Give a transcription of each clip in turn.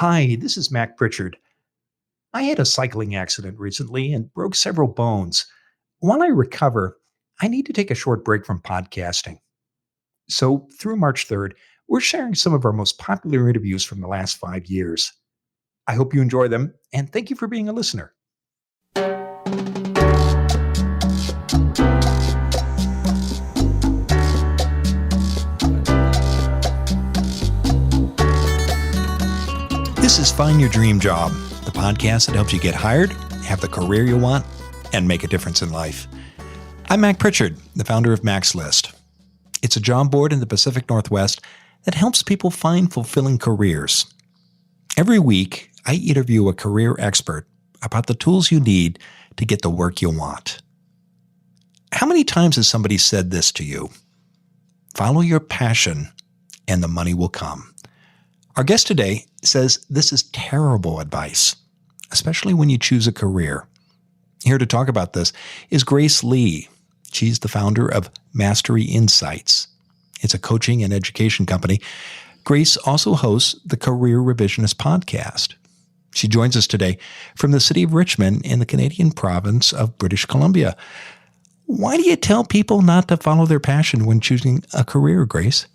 Hi, this is Mac Pritchard. I had a cycling accident recently and broke several bones. While I recover, I need to take a short break from podcasting. So, through March 3rd, we're sharing some of our most popular interviews from the last 5 years. I hope you enjoy them, and thank you for being a listener. This is Find Your Dream Job, the podcast that helps you get hired, have the career you want, and make a difference in life. I'm Mac Pritchard, the founder of Mac's List. It's a job board in the Pacific Northwest that helps people find fulfilling careers. Every week, I interview a career expert about the tools you need to get the work you want. How many times has somebody said this to you? Follow your passion and the money will come. Our guest today says this is terrible advice, especially when you choose a career. Here to talk about this is Grace Lee. She's the founder of Mastery Insights. It's a coaching and education company. Grace also hosts the Career Revisionist podcast. She joins us today from the city of Richmond in the Canadian province of British Columbia. Why do you tell people not to follow their passion when choosing a career, Grace?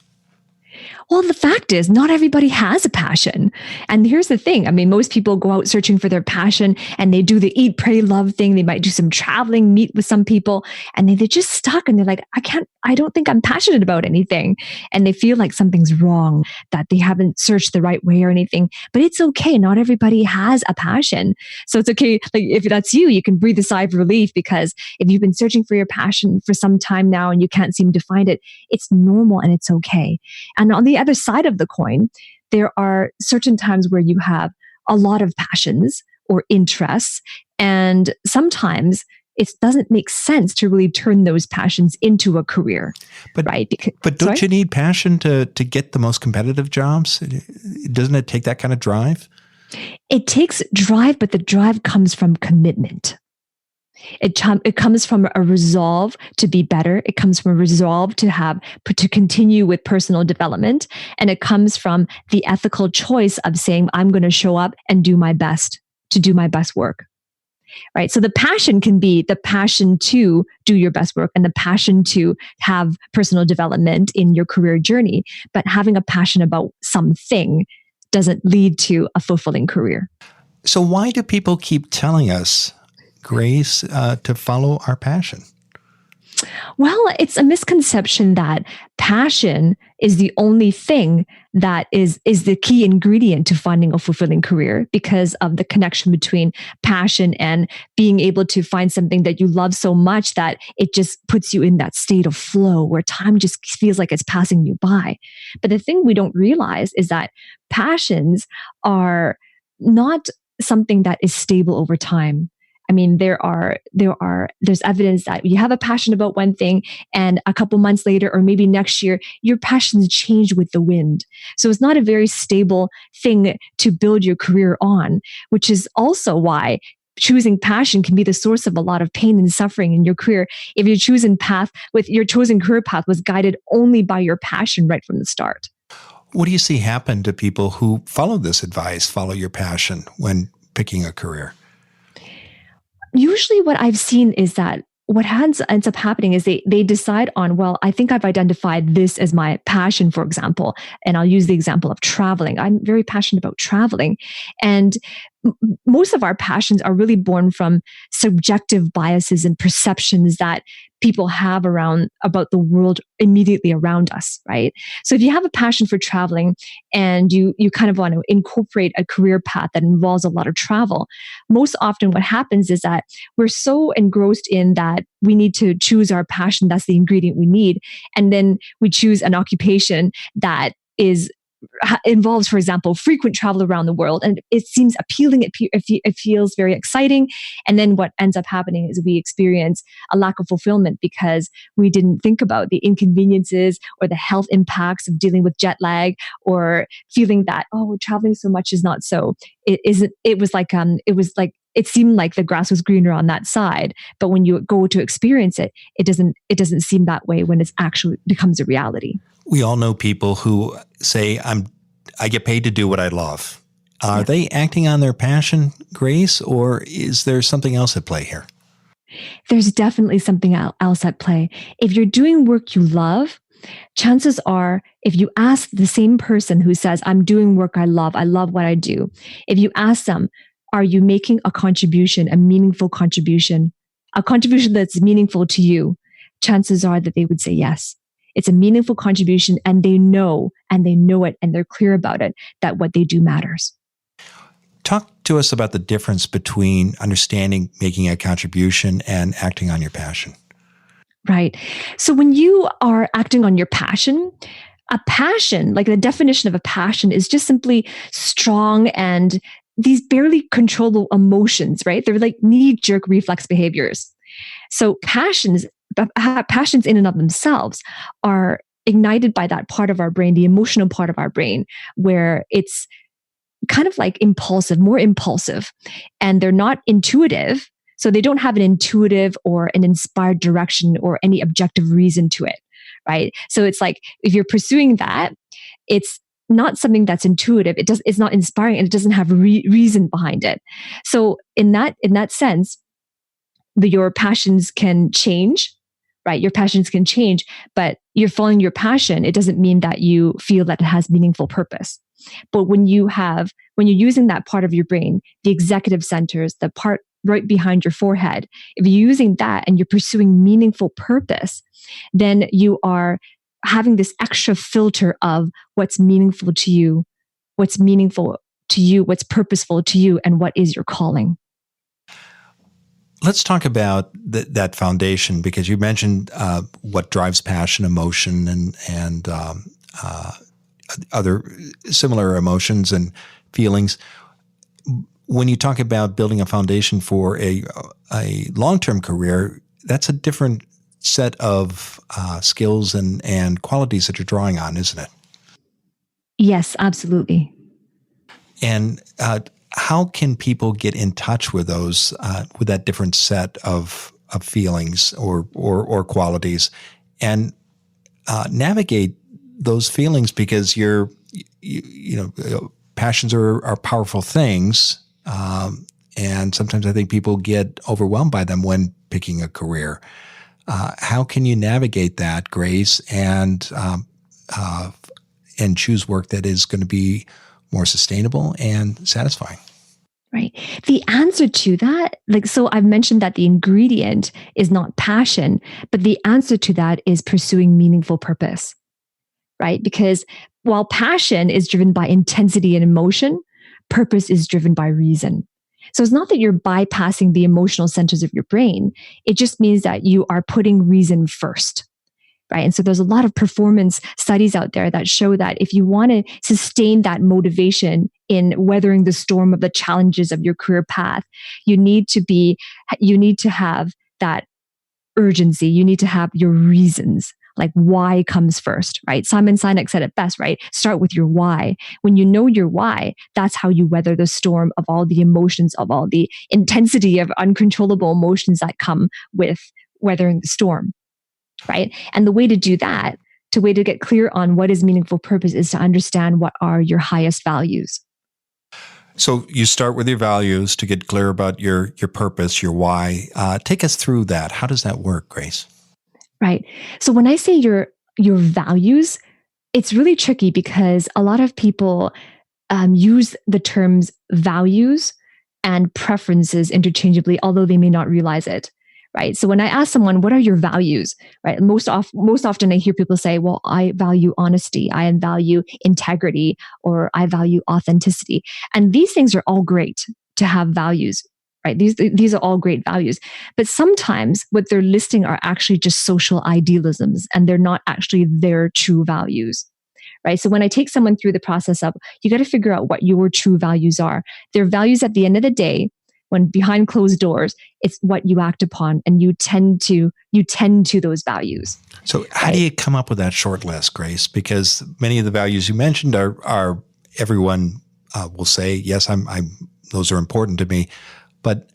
Well, the fact is, not everybody has a passion. And here's the thing. I mean, most people go out searching for their passion and they do the eat, pray, love thing. They might do some traveling, meet with some people, and they're just stuck and they're like, I don't think I'm passionate about anything. And they feel like something's wrong, that they haven't searched the right way or anything. But it's okay. Not everybody has a passion. So it's okay. Like if that's you, you can breathe a sigh of relief, because if you've been searching for your passion for some time now and you can't seem to find it, it's normal and it's okay. And on the other side of the coin, there are certain times where you have a lot of passions or interests, and sometimes it doesn't make sense to really turn those passions into a career, right? But don't you need passion to get the most competitive jobs? Doesn't it take that kind of drive? It takes drive, but the drive comes from commitment. It comes from a resolve to be better. It comes from a resolve to continue with personal development. And it comes from the ethical choice of saying, I'm going to show up and do my best to do my best work. Right. So the passion can be the passion to do your best work and the passion to have personal development in your career journey. But having a passion about something doesn't lead to a fulfilling career. So why do people keep telling us, Grace, to follow our passion? Well, it's a misconception that passion is the only thing that is the key ingredient to finding a fulfilling career, because of the connection between passion and being able to find something that you love so much that it just puts you in that state of flow where time just feels like it's passing you by. But the thing we don't realize is that passions are not something that is stable over time. I mean, there's evidence that you have a passion about one thing, and a couple months later, or maybe next year, your passions change with the wind. So it's not a very stable thing to build your career on, which is also why choosing passion can be the source of a lot of pain and suffering in your career. If your chosen career path was guided only by your passion right from the start. What do you see happen to people who follow this advice, follow your passion when picking a career? Usually what I've seen is that what ends up happening is they decide on, well, I think I've identified this as my passion, for example, and I'll use the example of traveling. I'm very passionate about traveling. And most of our passions are really born from subjective biases and perceptions that people have about the world immediately around us, right? So if you have a passion for traveling and you kind of want to incorporate a career path that involves a lot of travel, most often what happens is that we're so engrossed in that we need to choose our passion, that's the ingredient we need, and then we choose an occupation that involves, for example, frequent travel around the world, and it seems appealing. It feels very exciting, and then what ends up happening is we experience a lack of fulfillment because we didn't think about the inconveniences or the health impacts of dealing with jet lag, or feeling that traveling so much is not so. It seemed like the grass was greener on that side, but when you go to experience it, it doesn't seem that way when it actually becomes a reality. We all know people who say, I get paid to do what I love. Are they acting on their passion, Grace, or is there something else at play here? There's definitely something else at play. If you're doing work you love, chances are, if you ask the same person who says, I'm doing work I love what I do, if you ask them, are you making a contribution, a meaningful contribution, a contribution that's meaningful to you? Chances are that they would say yes. It's a meaningful contribution, and they know it, and they're clear about it, that what they do matters. Talk to us about the difference between understanding making a contribution and acting on your passion. Right. So when you are acting on your passion, a passion, like the definition of a passion, is just simply strong and these barely controllable emotions, right? They're like knee-jerk reflex behaviors. So passions in and of themselves are ignited by that part of our brain, the emotional part of our brain, where it's kind of like impulsive, more impulsive, and they're not intuitive. So they don't have an intuitive or an inspired direction or any objective reason to it, right? So it's like, if you're pursuing that, it's not something that's intuitive. It's not inspiring, and it doesn't have reason behind it. So in that sense, your passions can change, right? Your passions can change, but you're following your passion. It doesn't mean that you feel that it has meaningful purpose. But when you're using that part of your brain, the executive centers, the part right behind your forehead, if you're using that and you're pursuing meaningful purpose, then you are having this extra filter of what's meaningful to you, what's purposeful to you, and what is your calling. Let's talk about that foundation, because you mentioned what drives passion, emotion, and other similar emotions and feelings. When you talk about building a foundation for a long-term career, that's a different set of skills and qualities that you're drawing on, isn't it? Yes, absolutely. And how can people get in touch with those, with that different set of feelings or qualities, and navigate those feelings? Because passions are powerful things, and sometimes I think people get overwhelmed by them when picking a career. How can you navigate that, Grace, and choose work that is going to be more sustainable and satisfying? Right. The answer to that, so I've mentioned that the ingredient is not passion, but the answer to that is pursuing meaningful purpose, right? Because while passion is driven by intensity and emotion, purpose is driven by reason. So it's not that you're bypassing the emotional centers of your brain. It just means that you are putting reason first. Right. And so there's a lot of performance studies out there that show that if you want to sustain that motivation in weathering the storm of the challenges of your career path, you need to have that urgency. You need to have your reasons. Like, why comes first, right? Simon Sinek said it best, right? Start with your why. When you know your why, that's how you weather the storm of all the emotions, of all the intensity of uncontrollable emotions that come with weathering the storm. Right. And the way to do that, the way to get clear on what is meaningful purpose, is to understand what are your highest values. So you start with your values to get clear about your purpose, your why. Take us through that. How does that work, Grace? Right. So when I say your values, it's really tricky because a lot of people use the terms values and preferences interchangeably, although they may not realize it. Right. So when I ask someone, what are your values? Right. Most often I hear people say, well, I value honesty, I value integrity, or I value authenticity. And these things are all great to have values. Right. These are all great values. But sometimes what they're listing are actually just social idealisms, and they're not actually their true values. Right. So when I take someone through the process of, you got to figure out what your true values are. Their values at the end of the day, when behind closed doors, it's what you act upon, and you tend to those values. So how do you come up with that short list, Grace? Because many of the values you mentioned are everyone will say, yes, I'm those are important to me. But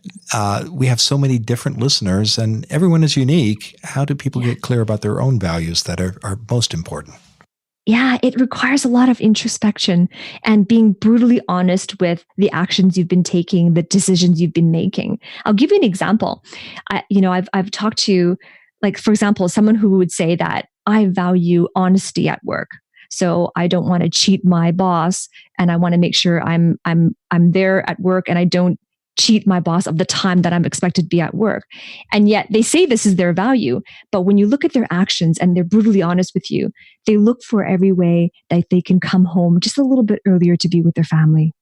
we have so many different listeners, and everyone is unique. How do people get clear about their own values that are most important? Yeah, it requires a lot of introspection and being brutally honest with the actions you've been taking, the decisions you've been making. I'll give you an example. I've talked to, like, for example, someone who would say that I value honesty at work. So I don't want to cheat my boss, and I want to make sure I'm there at work, and I don't cheat my boss of the time that I'm expected to be at work. And yet they say this is their value. But when you look at their actions and they're brutally honest with you, they look for every way that they can come home just a little bit earlier to be with their family.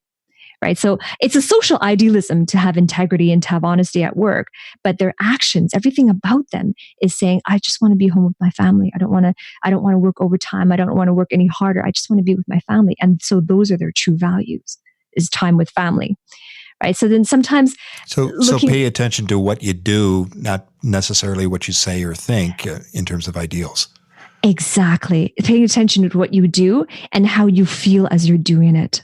Right. So it's a social idealism to have integrity and to have honesty at work, but their actions, everything about them is saying, I just want to be home with my family. I don't want to work overtime. I don't want to work any harder. I just want to be with my family. And so those are their true values, is time with family. Right. So then sometimes. So pay attention to what you do, not necessarily what you say or think in terms of ideals. Exactly. Paying attention to what you do and how you feel as you're doing it.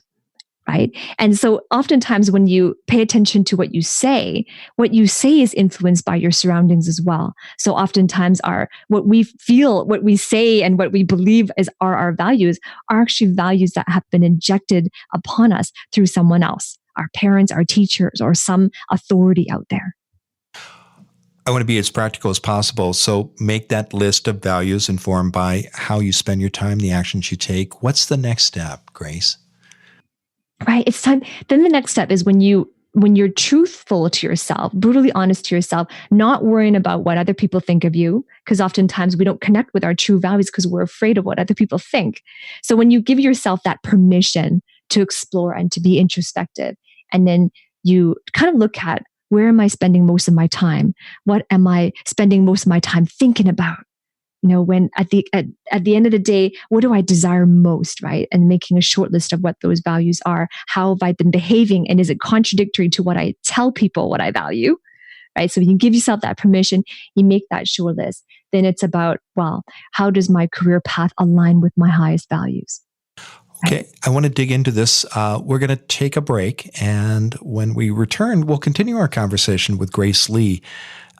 Right. And so oftentimes when you pay attention to what you say is influenced by your surroundings as well. So oftentimes what we feel, what we say, and what we believe are our values are actually values that have been injected upon us through someone else, our parents, our teachers, or some authority out there. I want to be as practical as possible. So make that list of values informed by how you spend your time, the actions you take. What's the next step, Grace? Right. It's time. Then the next step is when you're truthful to yourself, brutally honest to yourself, not worrying about what other people think of you, because oftentimes we don't connect with our true values because we're afraid of what other people think. So when you give yourself that permission to explore and to be introspective, and then you kind of look at, where am I spending most of my time? What am I spending most of my time thinking about? When at the end of the day, what do I desire most, right? And making a short list of what those values are. How have I been behaving? And is it contradictory to what I tell people what I value, right? So when you give yourself that permission, you make that short list. Then it's about, well, how does my career path align with my highest values? Okay, I want to dig into this. We're going to take a break. And when we return, we'll continue our conversation with Grace Lee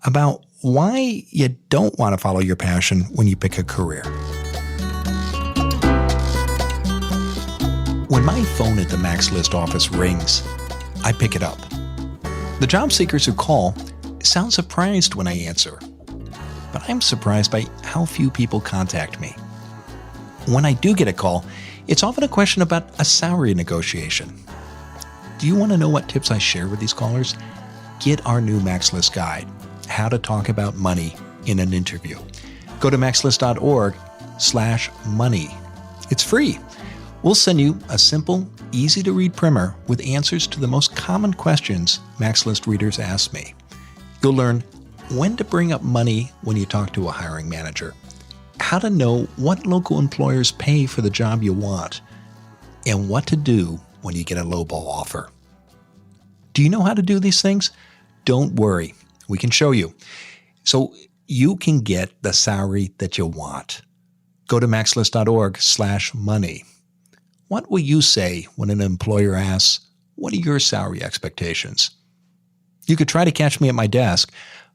about why you don't want to follow your passion when you pick a career. When my phone at the Max List office rings, I pick it up. The job seekers who call sound surprised when I answer, but I'm surprised by how few people contact me. When I do get a call, it's often a question about a salary negotiation. Do you want to know what tips I share with these callers? Get our new Max List guide, How to Talk About Money in an Interview. Go to maxlist.org/money. It's free. We'll send you a simple, easy-to-read primer with answers to the most common questions Max List readers ask me. You'll learn when to bring up money when you talk to a hiring manager, how to know what local employers pay for the job you want, and what to do when you get a lowball offer. Do you know how to do these things? Don't worry. We can show you. So you can get the salary that you want. Go to maxlist.org/money. What will you say when an employer asks, what are your salary expectations? You could try to catch me at my desk,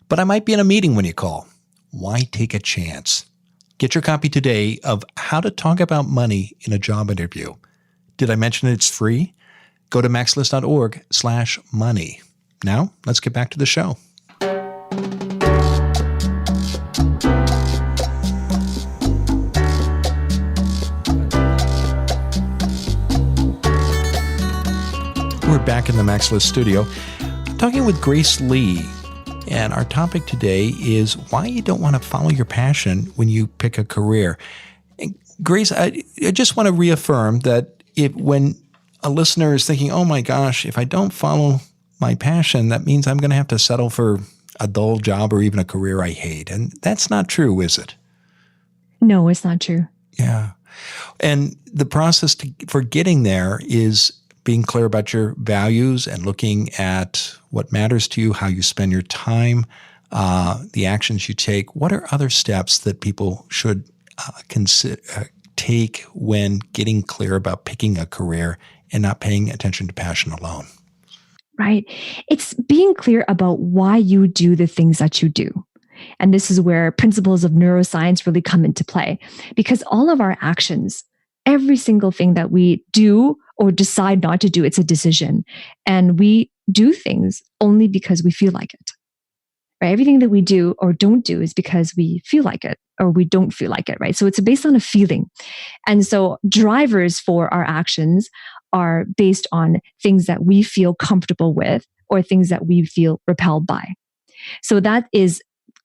but I might be in a meeting when you call. Why take a chance? Get your copy today of How to Talk About Money in a Job Interview. Did I mention it's free? Go to maxlist.org/money. Now, let's get back to the show. We're back in the Max List studio. I'm talking with Grace Lee, and our topic today is why you don't want to follow your passion when you pick a career. And Grace, I just want to reaffirm that when a listener is thinking, oh my gosh, if I don't follow my passion, that means I'm going to have to settle for a dull job or even a career I hate. And that's not true, is it? No, it's not true. Yeah. And the process for getting there is being clear about your values and looking at what matters to you, how you spend your time, the actions you take. What are other steps that people should take when getting clear about picking a career and not paying attention to passion alone? Right. It's being clear about why you do the things that you do. And this is where principles of neuroscience really come into play, because all of our actions Every single thing that we do or decide not to do, it's a decision. And we do things only because we feel like it. Right? Everything that we do or don't do is because we feel like it or we don't feel like it, right? So it's based on a feeling. And so drivers for our actions are based on things that we feel comfortable with or things that we feel repelled by. So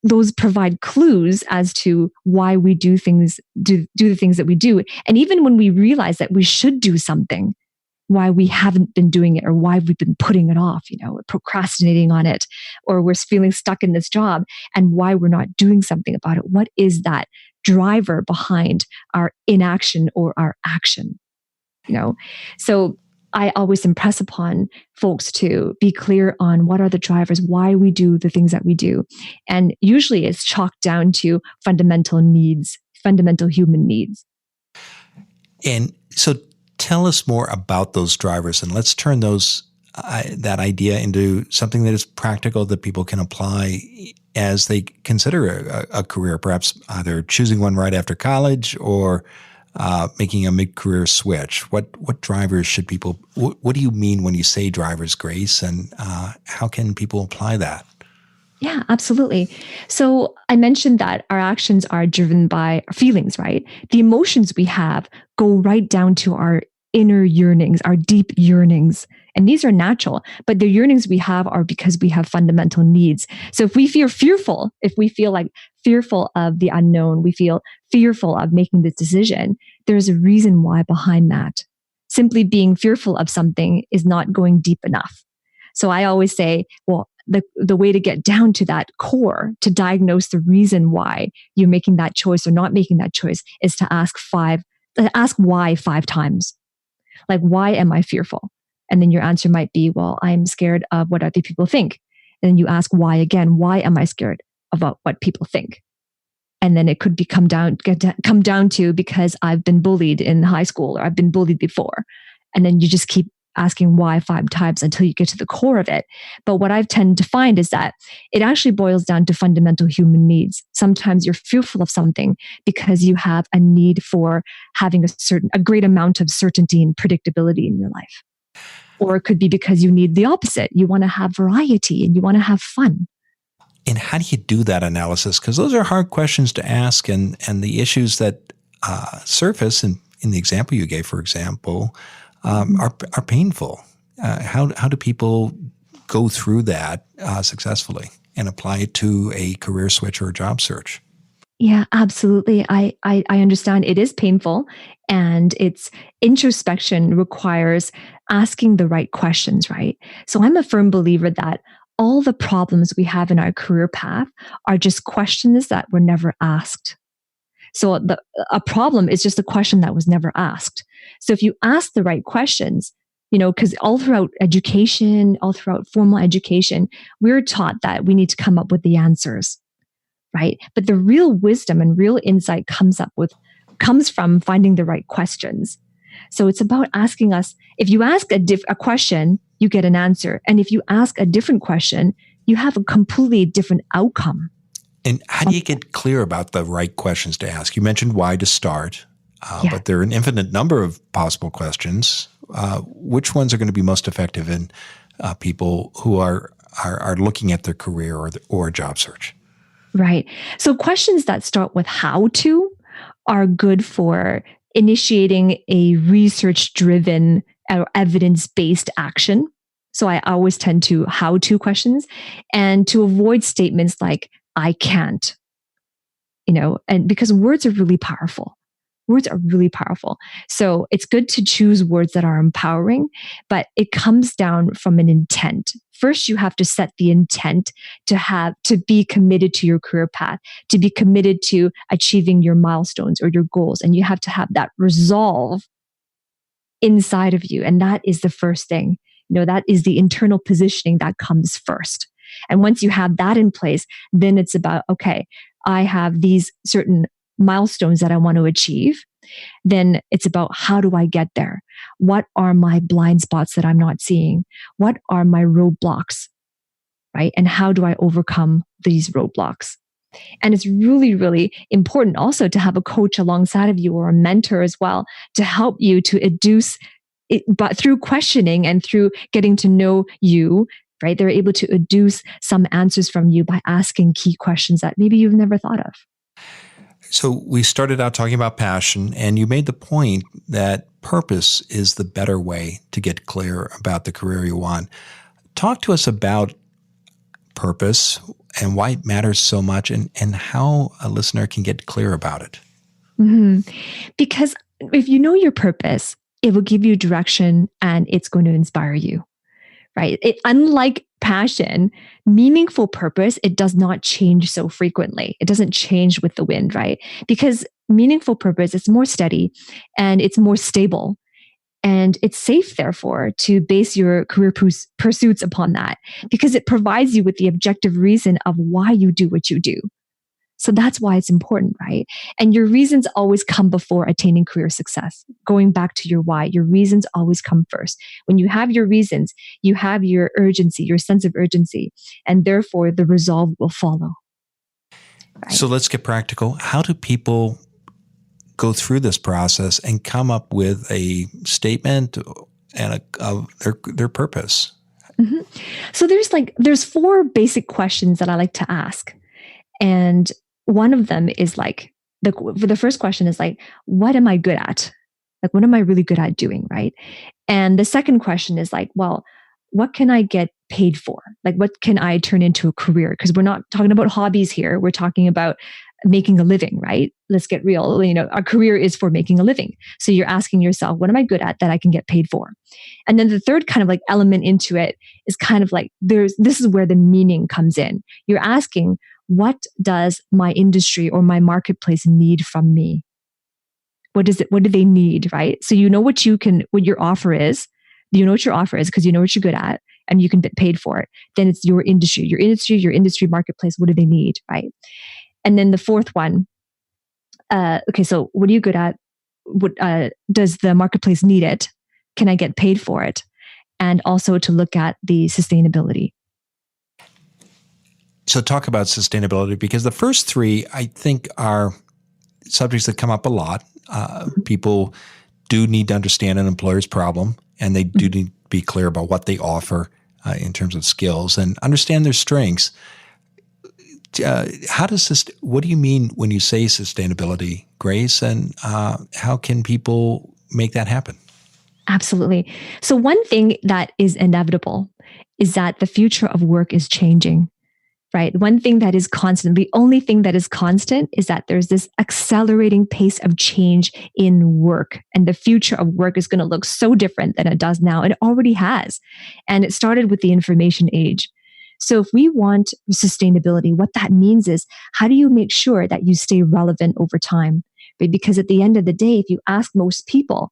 those provide clues as to why we do the things that we do. And even when we realize that we should do something, why we haven't been doing it or why we've been putting it off, procrastinating on it, or we're feeling stuck in this job and why we're not doing something about it. What is that driver behind our inaction or our action? So I always impress upon folks to be clear on what are the drivers, why we do the things that we do. And usually it's chalked down to fundamental needs, fundamental human needs. And so tell us more about those drivers, and let's turn that idea into something that is practical that people can apply as they consider a career, perhaps either choosing one right after college or making a mid-career switch. What drivers should people? What do you mean when you say drivers, Grace, and how can people apply that? Yeah, absolutely. So I mentioned that our actions are driven by our feelings, right? The emotions we have go right down to our inner yearnings, our deep yearnings. And these are natural, but the yearnings we have are because we have fundamental needs. So if we feel fearful, if we feel like fearful of the unknown, we feel fearful of making this decision, there's a reason why behind that. Simply being fearful of something is not going deep enough. So I always say, well, the way to get down to that core, to diagnose the reason why you're making that choice or not making that choice, is to ask why 5 times. Like, why am I fearful? And then your answer might be, well, I'm scared of what other people think. And then you ask why again. Why am I scared about what people think? And then it could come down to because I've been bullied in high school or I've been bullied before. And then you just keep asking why 5 times until you get to the core of it. But what I've tended to find is that it actually boils down to fundamental human needs. Sometimes you're fearful of something because you have a need for having a great amount of certainty and predictability in your life. Or it could be because you need the opposite. You want to have variety and you want to have fun. And how do you do that analysis? Because those are hard questions to ask, and the issues that surface in the example you gave, for example, are painful. How do people go through that successfully and apply it to a career switch or a job search? Yeah, absolutely. I understand it is painful, and its introspection requires asking the right questions, right? So I'm a firm believer that all the problems we have in our career path are just questions that were never asked. So a problem is just a question that was never asked. So if you ask the right questions, because all throughout education, all throughout formal education, we're taught that we need to come up with the answers, right? But the real wisdom and real insight comes from finding the right questions. So it's about asking us, if you ask a question, you get an answer. And if you ask a different question, you have a completely different outcome. And how do you get clear about the right questions to ask? You mentioned why to start, but there are an infinite number of possible questions. Which ones are going to be most effective in people who are looking at their career or a job search? Right. So questions that start with how to are good for initiating a research-driven or evidence-based action. So I always tend to how-to questions, and to avoid statements like, I can't, and because words are really powerful. Words are really powerful. So it's good to choose words that are empowering, but it comes down from an intent. First, you have to set the intent to be committed to your career path, to be committed to achieving your milestones or your goals. And you have to have that resolve inside of you. And that is the first thing. That is the internal positioning that comes first. And once you have that in place, then it's about, okay, I have these certain milestones that I want to achieve. Then it's about, how do I get there? What are my blind spots that I'm not seeing? What are my roadblocks, right? And how do I overcome these roadblocks? And it's really, really important also to have a coach alongside of you or a mentor as well to help you to educe it, but through questioning and through getting to know you, right? They're able to educe some answers from you by asking key questions that maybe you've never thought of. So we started out talking about passion, and you made the point that purpose is the better way to get clear about the career you want. Talk to us about purpose and why it matters so much and how a listener can get clear about it. Mhm. Because if you know your purpose, it will give you direction and it's going to inspire you, right? Unlike passion, meaningful purpose, it does not change so frequently. It doesn't change with the wind, right? Because meaningful purpose is more steady and it's more stable. And it's safe, therefore, to base your career pursuits upon that because it provides you with the objective reason of why you do what you do. So that's why it's important, right? And your reasons always come before attaining career success. Going back to your why, your reasons always come first. When you have your reasons, you have your urgency, your sense of urgency, and therefore the resolve will follow. Right? So let's get practical. How do people go through this process and come up with a statement and of their purpose? Mm-hmm. So there's four basic questions that I like to ask. And one of them is like, the first question is like, what am I good at? Like, what am I really good at doing? Right. And the second question is like, well, what can I get paid for? Like, what can I turn into a career? Because we're not talking about hobbies here. We're talking about making a living, right? Let's get real. A career is for making a living. So you're asking yourself, what am I good at that I can get paid for? And then the third kind of like element into it is kind of like this is where the meaning comes in. You're asking, what does my industry or my marketplace need from me? What do they need, right? So you know what your offer is. You know what your offer is because you know what you're good at and you can get paid for it. Then it's your industry marketplace. What do they need, right? And then the fourth one, okay, so what are you good at? What does the marketplace need it? Can I get paid for it? And also to look at the sustainability. So talk about sustainability because the first three, I think, are subjects that come up a lot. People do need to understand an employer's problem, and they do need to be clear about what they offer in terms of skills and understand their strengths. What do you mean when you say sustainability, Grace, and how can people make that happen? Absolutely. So one thing that is inevitable is that the future of work is changing. Right. One thing that is constant, the only thing that is constant is that there's this accelerating pace of change in work. And the future of work is going to look so different than it does now. It already has. And it started with the information age. So if we want sustainability, what that means is how do you make sure that you stay relevant over time? Right? Because at the end of the day, if you ask most people,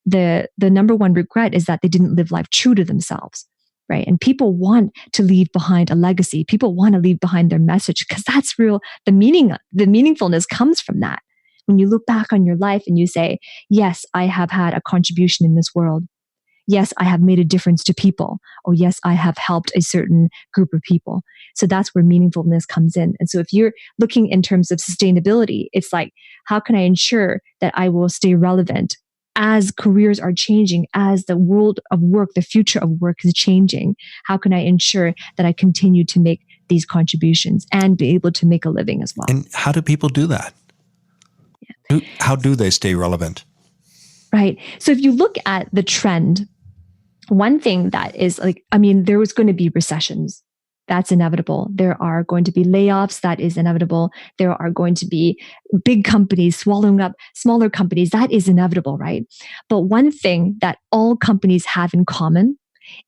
the number one regret is that they didn't live life true to themselves. Right. And people want to leave behind a legacy. People want to leave behind their message because that's real. The meaningfulness comes from that. When you look back on your life and you say, yes, I have had a contribution in this world. Yes, I have made a difference to people. Or yes, I have helped a certain group of people. So that's where meaningfulness comes in. And so if you're looking in terms of sustainability, it's like, how can I ensure that I will stay relevant as careers are changing, as the world of work, the future of work is changing? How can I ensure that I continue to make these contributions and be able to make a living as well? And how do people do that? Yeah. How do they stay relevant? Right. So if you look at the trend, one thing that is there was going to be recessions. That's inevitable. There are going to be layoffs. That is inevitable. There are going to be big companies swallowing up smaller companies. That is inevitable, right? But one thing that all companies have in common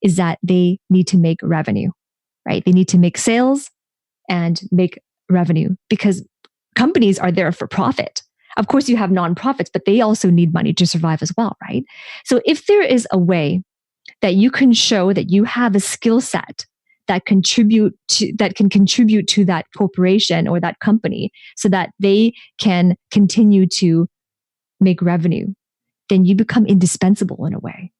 is that they need to make revenue, right? They need to make sales and make revenue because companies are there for profit. Of course, you have nonprofits, but they also need money to survive as well, right? So if there is a way that you can show that you have a skill set that can contribute to that corporation or that company so that they can continue to make revenue, then you become indispensable in a way.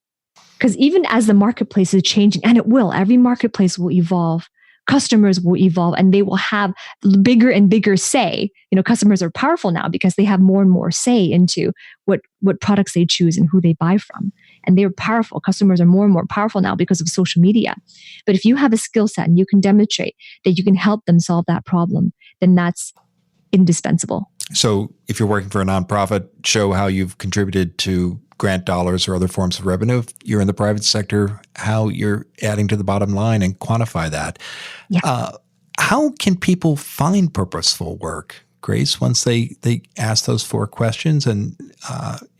Because even as the marketplace is changing, and it will, every marketplace will evolve, customers will evolve and they will have bigger and bigger say. Customers are powerful now because they have more and more say into what products they choose and who they buy from. And they're powerful. Customers are more and more powerful now because of social media. But if you have a skill set and you can demonstrate that you can help them solve that problem, then that's indispensable. So if you're working for a nonprofit, show how you've contributed to grant dollars or other forms of revenue. If you're in the private sector, how you're adding to the bottom line and quantify that. Yeah. How can people find purposeful work, Grace, once they ask those 4 questions and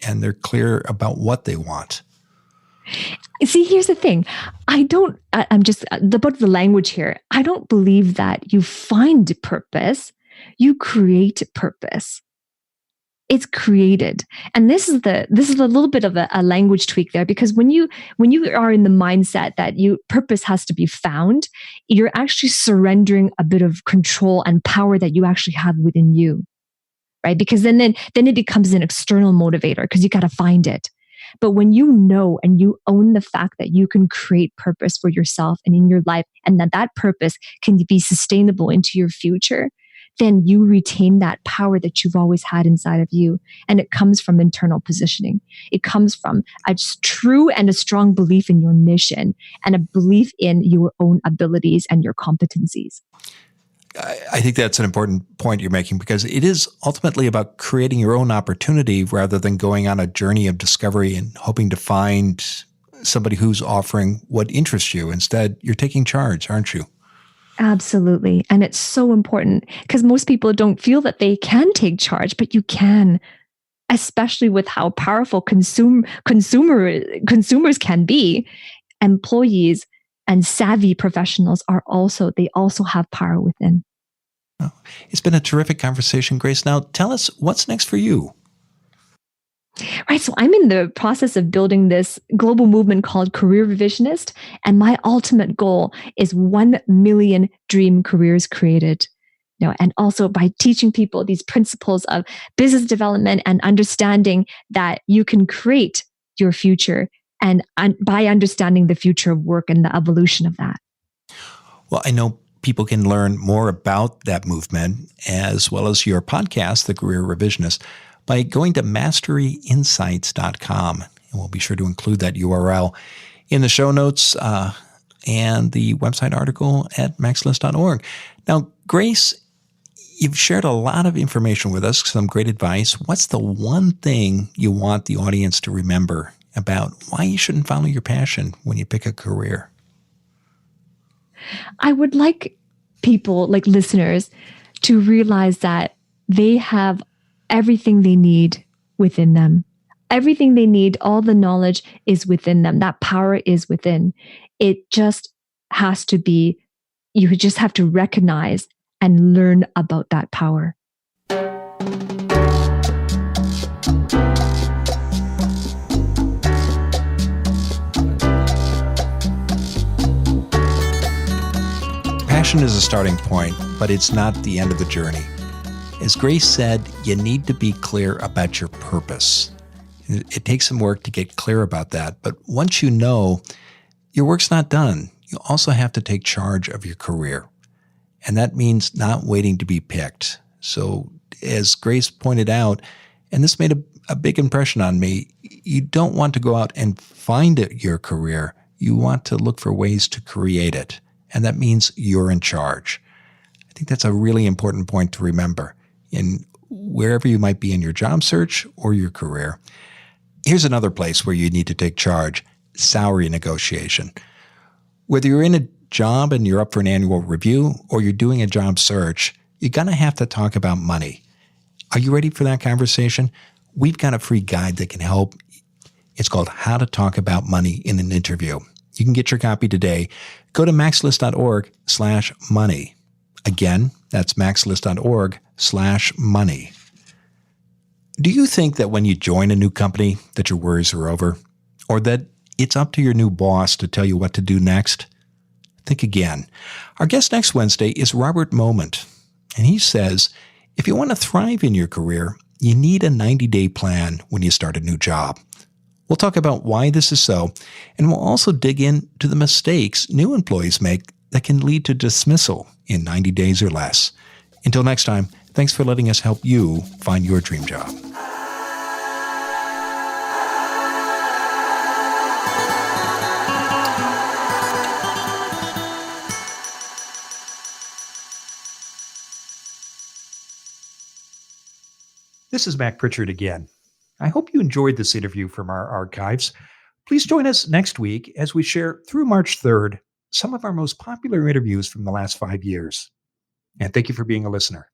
they're clear about what they want? See, here's the thing. I'm just about the language here. I don't believe that you find purpose. You create purpose. It's created. And this is a little bit of a language tweak there, because when you are in the mindset that purpose has to be found, you're actually surrendering a bit of control and power that you actually have within you, right? Because then it becomes an external motivator because you got to find it. But when you know and you own the fact that you can create purpose for yourself and in your life, and that purpose can be sustainable into your future, then you retain that power that you've always had inside of you. And it comes from internal positioning. It comes from a true and a strong belief in your mission and a belief in your own abilities and your competencies. I think that's an important point you're making, because it is ultimately about creating your own opportunity rather than going on a journey of discovery and hoping to find somebody who's offering what interests you. Instead, you're taking charge, aren't you? Absolutely. And it's so important because most people don't feel that they can take charge, but you can, especially with how powerful consumers can be. Employees and savvy professionals also have power within. Oh, it's been a terrific conversation, Grace. Now tell us, what's next for you? Right. So I'm in the process of building this global movement called Career Revisionist. And my ultimate goal is 1 million dream careers created. And also by teaching people these principles of business development and understanding that you can create your future, and by understanding the future of work and the evolution of that. Well, I know people can learn more about that movement as well as your podcast, The Career Revisionist, by going to masteryinsights.com. And we'll be sure to include that URL in the show notes and the website article at maxlist.org. Now, Grace, you've shared a lot of information with us, some great advice. What's the one thing you want the audience to remember about why you shouldn't follow your passion when you pick a career? I would like people, like listeners, to realize that they have everything they need within them. Everything they need, all the knowledge is within them. That power is within. It just has to be, you just have to recognize and learn about that power. Passion is a starting point, but it's not the end of the journey. As Grace said, you need to be clear about your purpose. It takes some work to get clear about that, but once you know, your work's not done. You also have to take charge of your career. And that means not waiting to be picked. So as Grace pointed out, and this made a big impression on me, you don't want to go out and find your career. You want to look for ways to create it. And that means you're in charge. I think that's a really important point to remember in wherever you might be in your job search or your career. Here's another place where you need to take charge: salary negotiation. Whether you're in a job and you're up for an annual review or you're doing a job search, you're going to have to talk about money. Are you ready for that conversation? We've got a free guide that can help. It's called How to Talk About Money in an Interview. You can get your copy today. Go to maxlist.org/money. Again, that's maxlist.org/money. Do you think that when you join a new company that your worries are over, or that it's up to your new boss to tell you what to do next? Think again. Our guest next Wednesday is Robert Moment, and he says, if you want to thrive in your career, you need a 90-day plan when you start a new job. We'll talk about why this is so, and we'll also dig into the mistakes new employees make that can lead to dismissal in 90 days or less. Until next time, thanks for letting us help you find your dream job. This is Mac Pritchard again. I hope you enjoyed this interview from our archives. Please join us next week as we share through March 3rd some of our most popular interviews from the last 5 years. And thank you for being a listener.